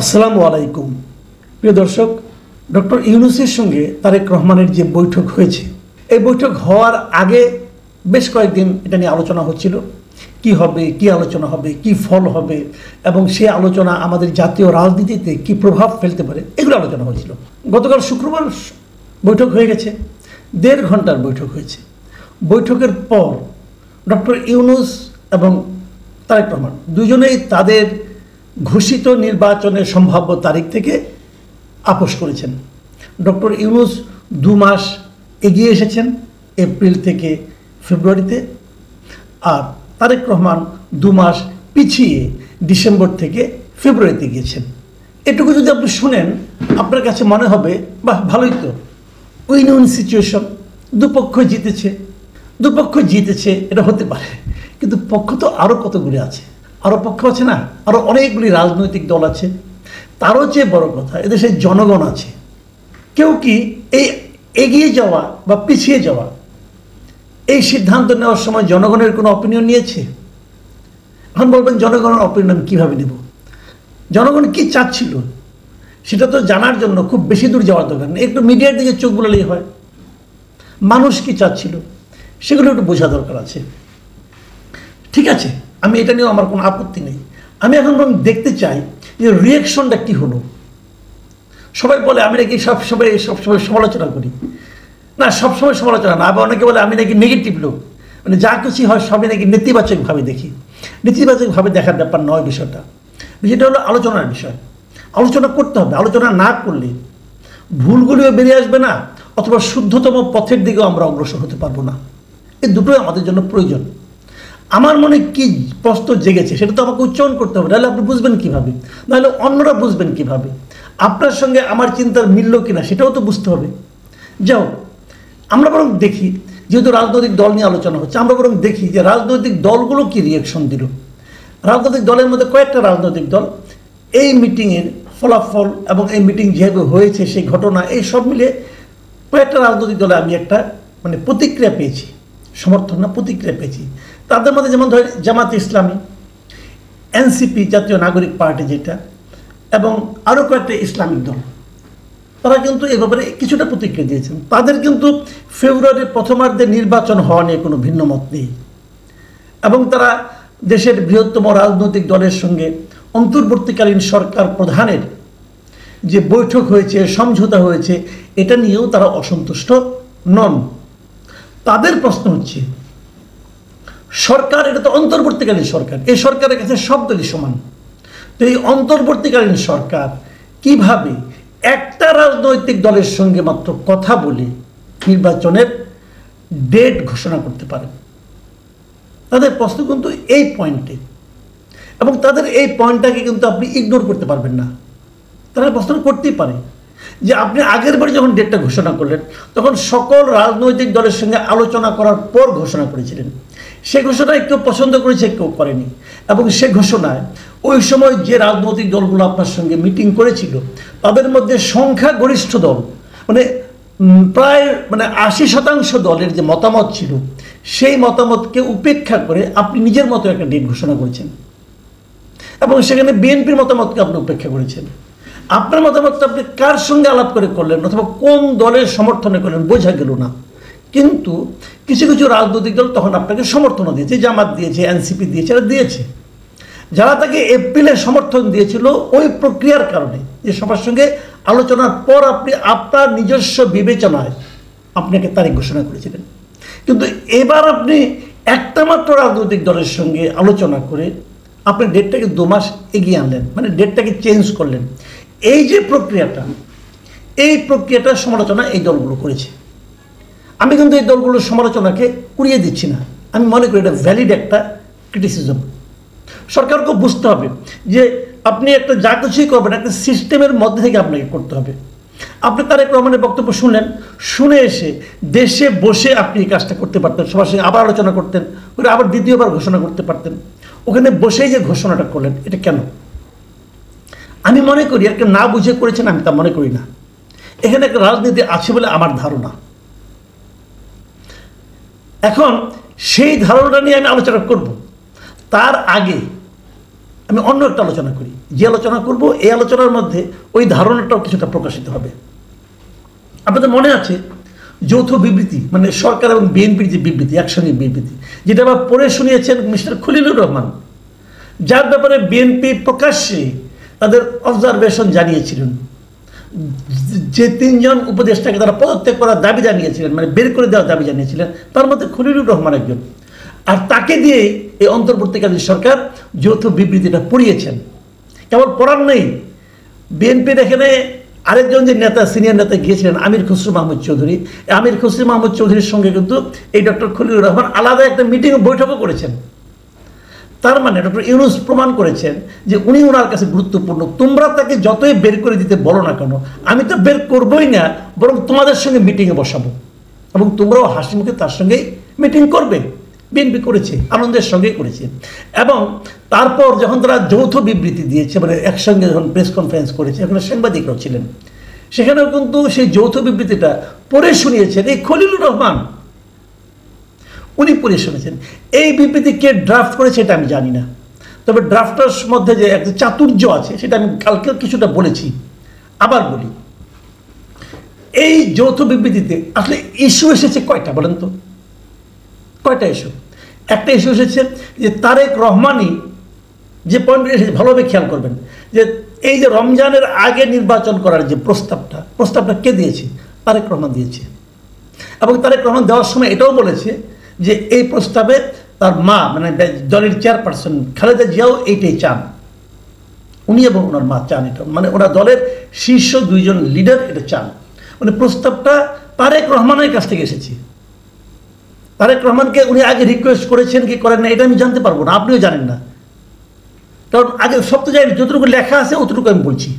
আসসালামু আলাইকুম প্রিয় দর্শক, ডক্টর ইউনূসের সঙ্গে তারেক রহমানের যে বৈঠক হয়েছে, এই বৈঠক হওয়ার আগে বেশ কয়েকদিন এটা নিয়ে আলোচনা হচ্ছিল। কি হবে, কি আলোচনা হবে, কি ফল হবে এবং সেই আলোচনা আমাদের জাতীয় রাজনীতিতে কি প্রভাব ফেলতে পারে, এগুলো আলোচনা হয়েছিল। গতকাল শুক্রবার বৈঠক হয়ে গেছে, 1.5 ঘন্টার বৈঠক হয়েছে। বৈঠকের পর ডক্টর ইউনূস এবং তারেক রহমান দুজনেই তাদের ঘোষিত নির্বাচনের সম্ভাব্য তারিখ থেকে আপোস করেছেন। ডক্টর ইউনূস 2 মাস এগিয়ে এসেছেন, এপ্রিল থেকে ফেব্রুয়ারিতে, আর তারেক রহমান 2 মাস পিছিয়ে ডিসেম্বর থেকে ফেব্রুয়ারিতে গিয়েছেন। এটুকু যদি আপনি শুনেন, আপনার কাছে মনে হবে বাহ, ভালোই তো, উইন উইন সিচুয়েশন, দুপক্ষই জিতেছে, এটা হতে পারে। কিন্তু পক্ষ তো আরও কতগুলি আছে, আরও পক্ষ আছে না, আরও অনেকগুলি রাজনৈতিক দল আছে। তারও চেয়ে বড় কথা, এদেশের জনগণ আছে। কেউ কি এই এগিয়ে যাওয়া বা পিছিয়ে যাওয়া, এই সিদ্ধান্ত নেওয়ার সময় জনগণের কোনো অপিনিয়ন নিয়েছে? এখন বলবেন জনগণের অপিনিয়ন কীভাবে নেব? জনগণ কি চাচ্ছিল সেটা তো জানার জন্য খুব বেশি দূর যাওয়ার দরকার নেই, একটু মিডিয়ার দিকে চোখ বুলালেই হয়। মানুষ কি চাচ্ছিল সেগুলো একটু বোঝা দরকার আছে। ঠিক আছে, আমি এটা নিয়েও আমার কোনো আপত্তি নেই। আমি এখন দেখতে চাই যে রিয়াকশনটা কী হলো। সবাই বলে আমি নাকি সবসময় সমালোচনা করি। না, সবসময় সমালোচনা না। আবার অনেকে বলে আমি নাকি নেগেটিভ লোক, মানে যা কিছু হয় সবই নাকি নেতিবাচকভাবে দেখি। নেতিবাচকভাবে দেখার ব্যাপার নয় বিষয়টা। বিষয়টা হলো আলোচনার বিষয়। আলোচনা করতে হবে। আলোচনা না করলে ভুলগুলিও বেরিয়ে আসবে না, অথবা শুদ্ধতম পথের দিকেও আমরা অগ্রসর হতে পারবো না। এই দুটোই আমাদের জন্য প্রয়োজন। আমার মনে কি প্রশ্ন জেগেছে সেটা তো আমাকে উচ্চারণ করতে হবে, নাহলে আপনি বুঝবেন কীভাবে, নাহলে অন্যরা বুঝবেন কীভাবে, আপনার সঙ্গে আমার চিন্তার মিলল কিনা সেটাও তো বুঝতে হবে। যাও, আমরা বরং দেখি, যেহেতু রাজনৈতিক দল নিয়ে আলোচনা হচ্ছে, আমরা বরং দেখি যে রাজনৈতিক দলগুলো কি রিয়াকশন দিল। রাজনৈতিক দলের মধ্যে কয়েকটা রাজনৈতিক দল এই মিটিংয়ের ফলাফল এবং এই মিটিং যেভাবে হয়েছে সেই ঘটনা, এই সব মিলে কয়েকটা রাজনৈতিক দলে আমি একটা প্রতিক্রিয়া পেয়েছি, সমর্থন না প্রতিক্রিয়া পেয়েছি। তাদের মধ্যে যেমন ধরেন জামাত ইসলামী, এনসিপি জাতীয় নাগরিক পার্টি যেটা, এবং আরও কয়েকটা ইসলামিক দল, তারা কিন্তু এ ব্যাপারে কিছুটা প্রতিক্রিয়া দিয়েছেন। তাদের কিন্তু ফেব্রুয়ারির প্রথমার্ধে নির্বাচন হওয়া নিয়ে কোনো ভিন্ন মত নেই, এবং তারা দেশের বৃহত্তম রাজনৈতিক দলের সঙ্গে অন্তর্বর্তীকালীন সরকার প্রধানের যে বৈঠক হয়েছে, সমঝোতা হয়েছে, এটা নিয়েও তারা অসন্তুষ্ট নন। তাদের প্রশ্ন হচ্ছে, সরকার এটা তো অন্তর্বর্তীকালীন সরকার, এই সরকারের কাছে সব দলই সমান। তো এই অন্তর্বর্তীকালীন সরকার কিভাবে একটা রাজনৈতিক দলের সঙ্গে মাত্র কথা বলে নির্বাচনের ডেট ঘোষণা করতে পারে? তাদের প্রশ্ন কিন্তু এই পয়েন্টে, এবং তাদের এই পয়েন্টটাকে কিন্তু আপনি ইগনোর করতে পারবেন না। তারা প্রশ্ন করতেই পারে যে আপনি আগের বারে যখন ডেটটা ঘোষণা করলেন, তখন সকল রাজনৈতিক দলের সঙ্গে আলোচনা করার পর ঘোষণা করেছিলেন। সে ঘোষণায় কেউ পছন্দ করেছে, কেউ করেনি, এবং সে ঘোষণায় ওই সময় যে রাজনৈতিক দলগুলো আপনার সঙ্গে মিটিং করেছিল, তাদের মধ্যে সংখ্যাগরিষ্ঠ দল প্রায় 80% দলের যে মতামত ছিল, সেই মতামতকে উপেক্ষা করে আপনি নিজের মতো একটা ডেট ঘোষণা করেছেন, এবং সেখানে বিএনপির মতামতকে আপনি উপেক্ষা করেছেন। আপনার মতামতটা আপনি কার সঙ্গে আলাপ করে করলেন অথবা কোন দলের সমর্থনে করলেন বোঝা গেল না। কিন্তু কিছু কিছু রাজনৈতিক দল তখন আপনাকে সমর্থনও দিয়েছে, জামাত দিয়েছে, এনসিপি দিয়েছে, এরা দিয়েছে। যারা তাকে এপ্রিলে সমর্থন দিয়েছিল ওই প্রক্রিয়ার কারণে, যে সবার সঙ্গে আলোচনার পর আপনি আপনার নিজস্ব বিবেচনায় আপনাকে তারিখ ঘোষণা করেছিলেন। কিন্তু এবার আপনি একটা মাত্র রাজনৈতিক দলের সঙ্গে আলোচনা করে আপনি ডেটটাকে 2 মাস এগিয়ে আনলেন, ডেটটাকে চেঞ্জ করলেন। এই যে প্রক্রিয়াটা, এই প্রক্রিয়াটার সমালোচনা এই দলগুলো করেছে। আমি কিন্তু এই দলগুলোর সমালোচনাকে উড়িয়ে দিচ্ছি না, আমি মনে করি এটা ভ্যালিড একটা ক্রিটিসিজম। সরকারকে বুঝতে হবে যে আপনি একটা যা কিছুই করবেন একটা সিস্টেমের মধ্যে থেকে আপনাকে করতে হবে। আপনি তারেক রহমানের বক্তব্য শুনলেন, শুনে এসে দেশে বসে আপনি এই কাজটা করতে পারতেন, সবার সঙ্গে আবার আলোচনা করতেন, ওটা আবার দ্বিতীয়বার ঘোষণা করতে পারতেন। ওখানে বসেই যে ঘোষণাটা করলেন, এটা কেন? আমি মনে করি একটা না বুঝে করেছেন, আমি তা মনে করি না। এখানে একটা রাজনীতি আছে বলে আমার ধারণা। এখন সেই ধারণাটা নিয়ে আমি আলোচনা করব। তার আগে আমি অন্য একটা আলোচনা করি। যে আলোচনা করব এই আলোচনার মধ্যে ওই ধারণাটাও কিছুটা প্রকাশিত হবে। আপনাদের মনে আছে যৌথ বিবৃতি, মানে সরকার এবং বিএনপির যে বিবৃতি, একসঙ্গে বিবৃতি, যেটা আবার পড়ে শুনিয়েছেন মিস্টার খলিলুর রহমান, যার ব্যাপারে বিএনপি প্রকাশ্যে তাদের অবজারভেশন জানিয়েছিলেন। যে 3 জন উপদেষ্টাকে তারা পদত্যাগ করার দাবি জানিয়েছিলেন, মানে বের করে দেওয়ার দাবি জানিয়েছিলেন, তার মধ্যে খলিলুর রহমান একজন। আর তাকে দিয়ে এই অন্তর্বর্তীকালীন সরকার যৌথ বিবৃতিটা পড়িয়েছেন। কেবল পড়ার নেই, বিএনপির এখানে আরেকজন যে নেতা, সিনিয়র নেতা গিয়েছিলেন আমির খসরু মাহমুদ চৌধুরী, আমির খসরু মাহমুদ চৌধুরীর সঙ্গে কিন্তু এই ডক্টর খলিলুর রহমান আলাদা একটা মিটিং বৈঠকও করেছেন। তার মানে ডক্টর ইউনূস প্রমাণ করেছেন যে উনি ওনার কাছে গুরুত্বপূর্ণ। তোমরা তাকে যতই বের করে দিতে বলো না কেন, আমি তো বের করবোই না, বরং তোমাদের সঙ্গে মিটিংয়ে বসাবো এবং তোমরাও হাসি মুখে তার সঙ্গেই মিটিং করবে। বিএনপি করেছে, আনন্দের সঙ্গেই করেছে। এবং তারপর যখন তারা যৌথ বিবৃতি দিয়েছে, মানে একসঙ্গে যখন প্রেস কনফারেন্স করেছে, এখানে সাংবাদিকরাও ছিলেন, সেখানেও কিন্তু সেই যৌথ বিবৃতিটা পড়ে শুনিয়েছেন এই খলিলুর রহমান। উনি পড়ে শুনেছেন। এই বিবৃতি কে ড্রাফট করেছে এটা আমি জানি না, তবে ড্রাফটার মধ্যে যে একটা চাতুর্য আছে সেটা আমি কালকে কিছুটা বলেছি, আবার বলি। এই যৌথ বিবৃতিতে আসলে ইস্যু এসেছে কয়টা বলেন তো? কয়টা ইস্যু? একটা ইস্যু এসেছে যে তারেক রহমানই যে পয়েন্টটা এসেছে, ভালোভাবে খেয়াল করবেন, যে এই যে রমজানের আগে নির্বাচন করার যে প্রস্তাবটা কে দিয়েছে? তারেক রহমান দিয়েছে। এবং তারেক রহমান দেওয়ার সময় এটাও বলেছে যে এই প্রস্তাবে তার মা, মানে দলের চেয়ারপারসন খালেদা জিয়াও এইটাই চান, উনি এবং ওনার মা চান এটা, মানে ওরা দলের শীর্ষ 2 জন লিডার এটা চান। মানে প্রস্তাবটা তারেক রহমানের কাছ থেকে এসেছে। তারেক রহমানকে উনি আগে রিকোয়েস্ট করেছেন কি করেন না এটা আমি জানতে পারবো না, আপনিও জানেন না, কারণ আগে সব তো জানি, যতটুকু লেখা আছে অতটুকু আমি বলছি।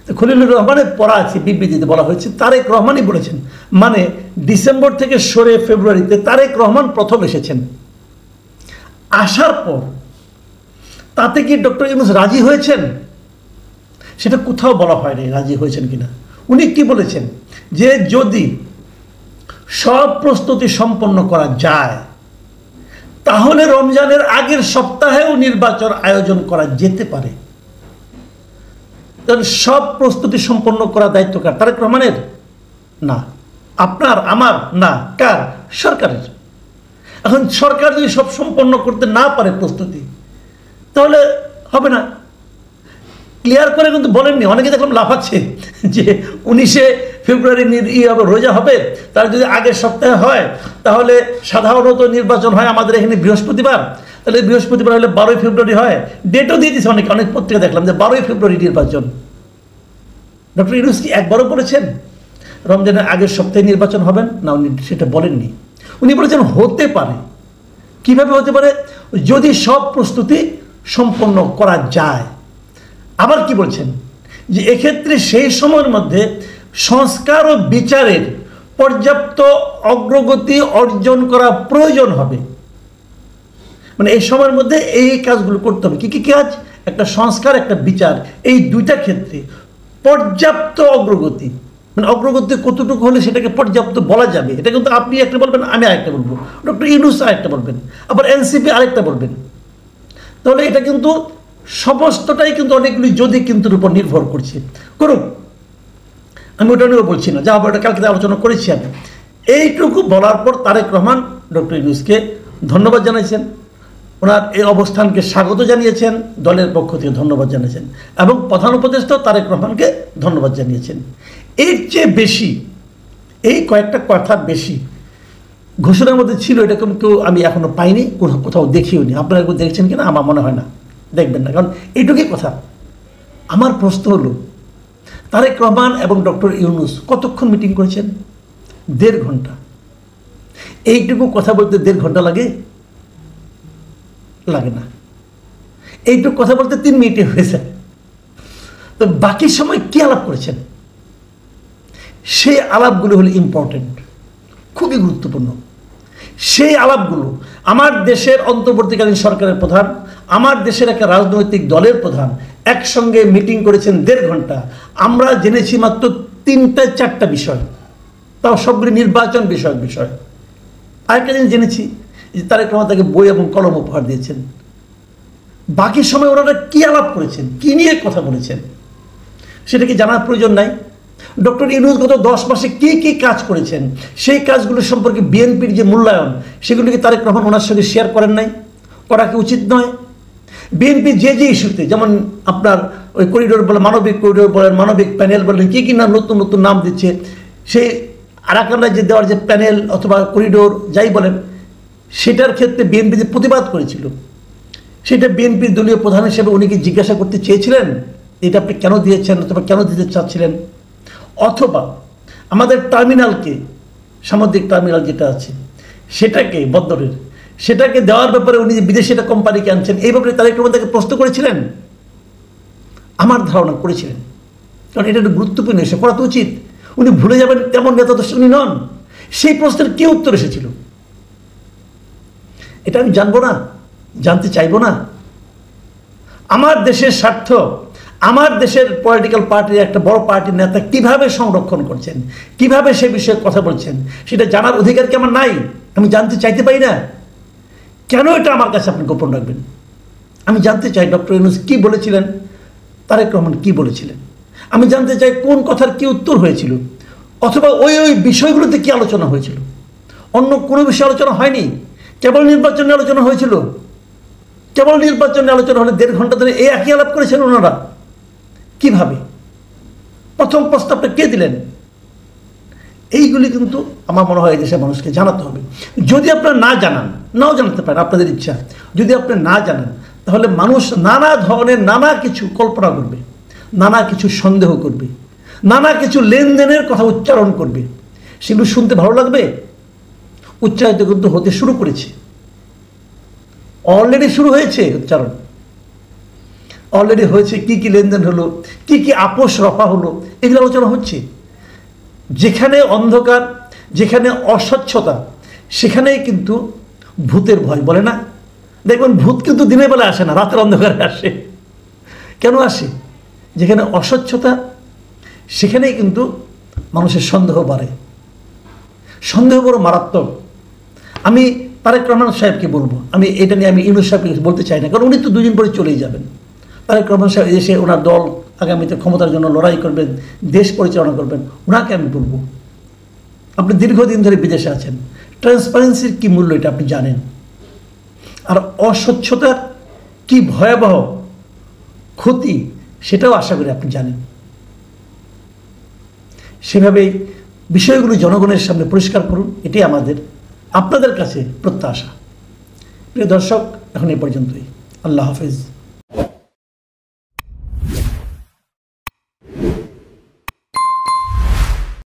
তো খলিলুর রহমানের পড়া আছে, বিবৃতিতে বলা হয়েছে তারেক রহমানই বলেছেন, মানে ডিসেম্বর থেকে সরে ফেব্রুয়ারিতে তারেক রহমান প্রথম এসেছেন। আসার পর তাতে কি ডক্টর ইউনূস রাজি হয়েছেন? সেটা কোথাও বলা হয়নি রাজি হয়েছেন কিনা। উনি কি বলেছেন যে যদি সব প্রস্তুতি সম্পন্ন করা যায় তাহলে রমজানের আগের সপ্তাহেও নির্বাচন আয়োজন করা যেতে পারে। সব প্রস্তুতি সম্পন্ন করার দায়িত্ব কার? তারেক রহমানের না, আপনার, আমার না, কার? সরকারের। এখন সরকার যদি সব সম্পন্ন করতে না পারে প্রস্তুতি, তাহলে হবে না। ক্লিয়ার করে কিন্তু বলেননি। অনেকে দেখলাম লাফাচ্ছে যে 19শে ফেব্রুয়ারি রোজা হবে, তার যদি আগের সপ্তাহে হয় তাহলে সাধারণত নির্বাচন হয় আমাদের এখানে বৃহস্পতিবার, তাহলে বৃহস্পতিবার হলে 12ই ফেব্রুয়ারি হয়। ডেটও দিয়ে দিচ্ছে অনেক পত্রিকা দেখলাম যে 12ই ফেব্রুয়ারি নির্বাচন। ডক্টর ইউনূস কি একবারও বলেছেন রমজানের আগের সপ্তাহে নির্বাচন হবেন? না, উনি সেটা বলেননি। উনি বলেছেন হতে পারে। কিভাবে হতে পারে? যদি সব প্রস্তুতি সম্পন্ন করা যায়। আবার কি বলছেন যে এক্ষেত্রে সেই সময়ের মধ্যে সংস্কার ও বিচারের পর্যাপ্ত অগ্রগতি অর্জন করা প্রয়োজন হবে। মানে এই সময়ের মধ্যে এই কাজগুলো করতে হবে। কি কি কাজ? একটা সংস্কার, একটা বিচার, এই দুইটা ক্ষেত্রে পর্যাপ্ত অগ্রগতি। মানে অগ্রগতি কতটুকু হলে সেটাকে পর্যাপ্ত বলা যাবে, এটা কিন্তু আপনি একটা বলবেন, আমি আরেকটা বলবো, ডক্টর ইউনূস আরেকটা বলবেন, আবার এনসিপি আরেকটা বলবেন। তাহলে এটা কিন্তু সমস্তটাই কিন্তু অনেকগুলি যদি কিন্তুর উপর নির্ভর করছে। করুক, আমি ওটা নিয়েও বলছি না, যা হবে ওটা কালকে আলোচনা করেছি আমি। এইটুকু বলার পর তারেক রহমান ডক্টর ইউনূসকে ধন্যবাদ জানিয়েছেন, ওনার এই অবস্থানকে স্বাগত জানিয়েছেন, দলের পক্ষ থেকে ধন্যবাদ জানিয়েছেন, এবং প্রধান উপদেষ্টাও তারেক রহমানকে ধন্যবাদ জানিয়েছেন। এর চেয়ে বেশি, এই কয়েকটা কথা বেশি ঘোষণার মধ্যে ছিল, এরকম কেউ আমি এখনো পাইনি, কোথাও দেখিও নি। আপনারা কেউ দেখছেন কিনা আমার মনে হয় না, দেখবেন না, কারণ এইটুকুই কথা। আমার প্রশ্ন হলো, তারেক রহমান এবং ডক্টর ইউনূস কতক্ষণ মিটিং করেছেন? 1.5 ঘন্টা। এইটুকু কথা বলতে 1.5 ঘন্টা লাগে? লাগে না। এইটুকু কথা বলতে 3 মিনিটে হয়েছে। তো বাকি সময় কি আলাপ করেছেন? সেই আলাপগুলো হলো ইম্পর্টেন্ট, খুবই গুরুত্বপূর্ণ। সেই আলাপগুলো আমার দেশের অন্তর্বর্তীকালীন সরকারের প্রধান, আমার দেশের একটা রাজনৈতিক দলের প্রধান একসঙ্গে মিটিং করেছেন 1.5 ঘন্টা। আমরা জেনেছি মাত্র 3-4টা বিষয়, তাও সবগুলি নির্বাচন বিষয়। আরেকটা জিনিস জেনেছি যে তারেক রহমান তাকে বই এবং কলম উপহার দিয়েছেন। বাকি সময় ওনারা কী আলাপ করেছেন, কী নিয়ে কথা বলেছেন, সেটা কি জানার প্রয়োজন নাই? ডক্টর ইউনূস গত 10 মাসে কী কী কাজ করেছেন, সেই কাজগুলো সম্পর্কে বিএনপির যে মূল্যায়ন, সেগুলিকে তারেক রহমান ওনার সঙ্গে শেয়ার করেন নাই? করা কি উচিত নয়? বিএনপি যে ইস্যুতে, যেমন আপনার ওই করিডোর বলে, মানবিক করিডোর বলেন, মানবিক প্যানেল বলেন, কী কী নাম, নতুন নতুন নাম দিচ্ছে, সেই আরাকান যে দেওয়ার যে প্যানেল অথবা করিডোর যাই বলেন, সেটার ক্ষেত্রে বিএনপি যে প্রতিবাদ করেছিল, সেটা বিএনপির দলীয় প্রধান হিসেবে উনি কি জিজ্ঞাসা করতে চেয়েছিলেন এটা আপনি কেন দিয়েছেন অথবা কেন দিতে চাচ্ছিলেন? অথবা আমাদের টার্মিনালকে, সামুদ্রিক টার্মিনাল যেটা আছে সেটাকে, বন্দরের, সেটাকে দেওয়ার ব্যাপারে উনি যে বিদেশি একটা কোম্পানিকে আনছেন, এই ব্যাপারে তারেক রহমান তাকে প্রশ্ন করেছিলেন? আমার ধারণা করেছিলেন, কারণ এটা একটা গুরুত্বপূর্ণ এসে করা তো উচিত। উনি ভুলে যাবেন তেমন নেতা তো উনি নন। সেই প্রশ্নের কি উত্তর এসেছিল এটা আমি জানবো না, জানতে চাইবো না? আমার দেশের স্বার্থ, আমার দেশের পলিটিক্যাল পার্টির একটা বড় পার্টির নেতা কিভাবে সংরক্ষণ করছেন, কিভাবে সে বিষয়ে কথা বলছেন, সেটা জানার অধিকার কি আমার নাই? আমি জানতে চাইতে পারি না? কেন এটা আমার কাছে আপনি গোপন রাখবেন? আমি জানতে চাই ডক্টর ইউনূস কী বলেছিলেন, তারেক রহমান কী বলেছিলেন। আমি জানতে চাই কোন কথার কি উত্তর হয়েছিল, অথবা ওই বিষয়গুলোতে কি আলোচনা হয়েছিল। অন্য কোনো বিষয়ে আলোচনা হয়নি, কেবল নির্বাচনে আলোচনা হয়েছিল। কেবল নির্বাচনে আলোচনা হলে 1.5 ঘন্টা ধরে এই একই আলাপ করেছেন ওনারা। কিভাবে? প্রথম প্রস্তাবটা কে দিলেন? এইগুলি কিন্তু আমার মনে হয় দেশের মানুষকে জানাতে হবে। যদি আপনারা না জানান, নাও জানাতে পারেন, আপনাদের ইচ্ছা। যদি আপনি না জানান, তাহলে মানুষ নানা ধরনের নানা কিছু কল্পনা করবে, নানা কিছু সন্দেহ করবে, নানা কিছু লেনদেনের কথা উচ্চারণ করবে। সেগুলো শুনতে ভালো লাগবে? উচ্চারিত কিন্তু হতে শুরু করেছে, অলরেডি শুরু হয়েছে উচ্চারণ, অলরেডি হয়েছে। কি কি লেনদেন হলো, কি কি আপোষ রফা হলো, এগুলো আলোচনা হচ্ছে। যেখানে অন্ধকার, যেখানে অস্বচ্ছতা, সেখানেই কিন্তু ভূতের ভয়, বলে না? দেখবেন ভূত কিন্তু দিনের বেলা আসে না, রাতের অন্ধকারে আসে। কেন আসে? যেখানে অস্বচ্ছতা, সেখানেই কিন্তু মানুষের সন্দেহ বাড়ে। সন্দেহ বড় মারাত্মক। আমি তারেক রহমান সাহেবকে বলবো, আমি এটা নিয়ে আমি ইউনূস সাহেবকে বলতে চাই না, কারণ উনি তো 2 দিন পরে চলেই যাবেন। তারেক রহমান সাহেব এসে ওনার দল আগামীতে ক্ষমতার জন্য লড়াই করবেন, দেশ পরিচালনা করবেন, ওনাকে আমি বলবো, আপনি দীর্ঘদিন ধরে বিদেশে আছেন, ট্রান্সপারেন্সির কী মূল্য এটা আপনি জানেন, আর অস্বচ্ছতার কি ভয়াবহ ক্ষতি সেটাও আশা করি আপনি জানেন। সেভাবেই বিষয়গুলো জনগণের সামনে পরিষ্কার করুন, এটাই আমাদের আপনাদের কাছে প্রত্যাশা। প্রিয় দর্শক, এখন এই পর্যন্তই। আল্লাহ হাফেজ।